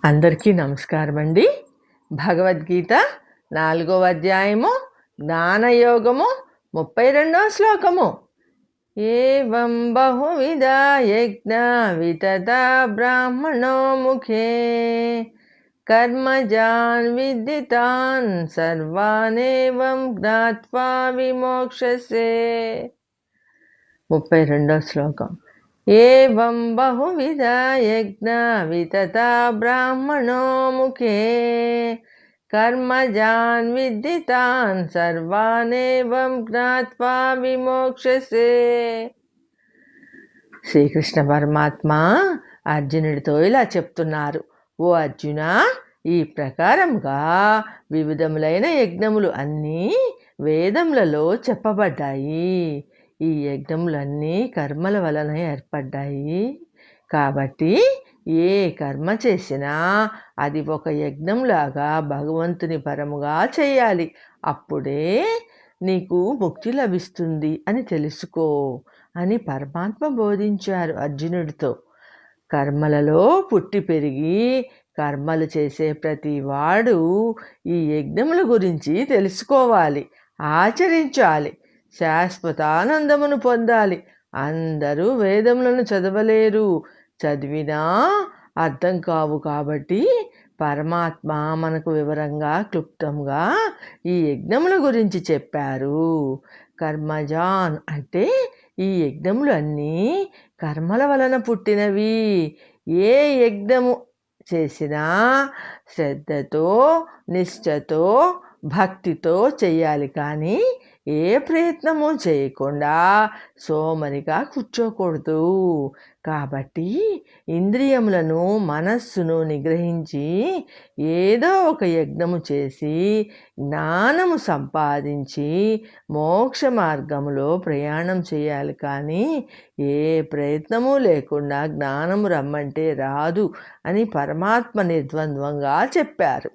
అందరికీ నమస్కారం అండి. భగవద్గీత 4వ అధ్యాయము జ్ఞానయోగము 32వ శ్లోకము. ఏవం బహువిధా యజ్ఞ వితతా బ్రాహ్మణో ముఖే కర్మజాన్ విదితాన్ సర్వానేవం జ్ఞాత్వా విమోక్షసే. 32వ శ్లోకం. ఏవం బహువిధ యజ్ఞ వితతా బ్రాహ్మణో ముఖే కర్మజాన్ విదితాన్ సర్వానేవం జ్ఞాత్వా విమోక్షసే. శ్రీకృష్ణ పరమాత్మ అర్జునుడితో ఇలా చెప్తున్నారు. ఓ అర్జున, ఈ ప్రకారంగా వివిధములైన యజ్ఞములు అన్నీ వేదములలో చెప్పబడ్డాయి. ఈ యజ్ఞములన్నీ కర్మల వలన ఏర్పడ్డాయి. కాబట్టి ఏ కర్మ చేసినా అది ఒక యజ్ఞంలాగా భగవంతుని పరముగా చేయాలి. అప్పుడే నీకు ముక్తి లభిస్తుంది అని తెలుసుకో అని పరమాత్మ బోధించారు అర్జునుడితో. కర్మలలో పుట్టి పెరిగి కర్మలు చేసే ప్రతి వాడు ఈ యజ్ఞముల గురించి తెలుసుకోవాలి, ఆచరించాలి, శాశ్వతానందమును పొందాలి. అందరూ వేదములను చదవలేరు, చదివినా అర్థం కావు. కాబట్టి పరమాత్మ మనకు వివరంగా క్లుప్తంగా ఈ యజ్ఞముల గురించి చెప్పారు. కర్మజాన్ అంటే ఈ యజ్ఞములు అన్నీ కర్మల వలన పుట్టినవి. ఏ యజ్ఞము చేసినా శ్రద్ధతో, నిష్ఠతో, భక్తితో చెయ్యాలి. కానీ ఏ ప్రయత్నము చేయకుండా సోమరిగా కూర్చోకూడదు. కాబట్టి ఇంద్రియములను, మనస్సును నిగ్రహించి ఏదో ఒక యజ్ఞము చేసి జ్ఞానము సంపాదించి మోక్ష మార్గములో ప్రయాణం చేయాలి. కానీ ఏ ప్రయత్నము లేకుండా జ్ఞానము రమ్మంటే రాదు అని పరమాత్మ నిర్ద్వంద్వంగా చెప్పారు.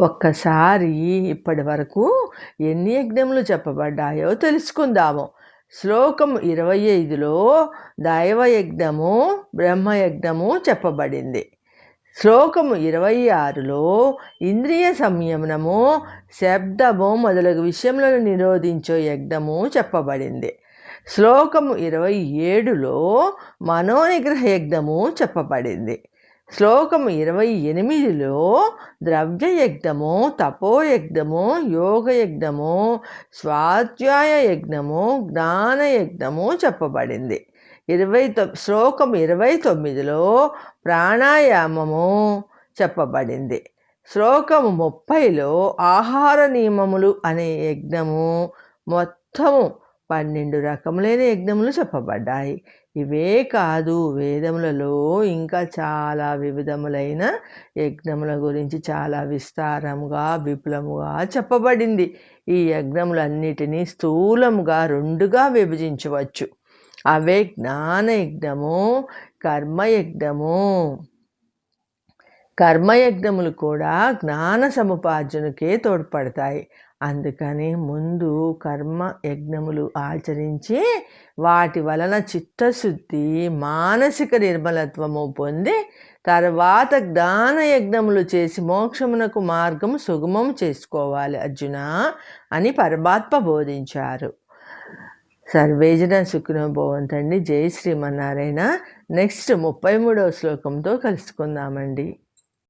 ఒక్కసారి ఇప్పటి వరకు ఎన్ని యజ్ఞములు చెప్పబడ్డాయో తెలుసుకుందాము. శ్లోకం 25లో దైవయజ్ఞము, బ్రహ్మయజ్ఞము చెప్పబడింది. శ్లోకము 26లో ఇంద్రియ సంయమనము, శబ్దము మొదలగు విషయములను నిరోధించే యజ్ఞము చెప్పబడింది. శ్లోకము 27లో మనోనిగ్రహ యజ్ఞము చెప్పబడింది. శ్లోకము 28లో ద్రవ్యయజ్ఞము, తపోయజ్ఞము, యోగయజ్ఞము, స్వాధ్యాయ యజ్ఞము, జ్ఞానయజ్ఞము చెప్పబడింది. శ్లోకం 29లో ప్రాణాయామము చెప్పబడింది. శ్లోకము 30లో ఆహార నియమములు అనే యజ్ఞము, మొత్తము 12 రకములైన యజ్ఞములు చెప్పబడ్డాయి. ఇవే కాదు, వేదములలో ఇంకా చాలా వివిధములైన యజ్ఞముల గురించి చాలా విస్తారముగా, విపులముగా చెప్పబడింది. ఈ యజ్ఞములన్నిటినీ స్థూలముగా 2గా విభజించవచ్చు. అవే జ్ఞానయజ్ఞము, కర్మయజ్ఞము. కర్మయజ్ఞములు కూడా జ్ఞాన సముపార్జనకే తోడ్పడతాయి. అందుకని ముందు కర్మ యజ్ఞములు ఆచరించి వాటి వలన చిత్తశుద్ధి, మానసిక నిర్మలత్వము పొంది తర్వాత జ్ఞాన యజ్ఞములు చేసి మోక్షమునకు మార్గము సుగమం చేసుకోవాలి అర్జున అని పరమాత్మ బోధించారు. సర్వేజన సుఖినో భవంతండి. జై శ్రీమన్నారాయణ. నెక్స్ట్ 33వ శ్లోకంతో కలుసుకుందామండి.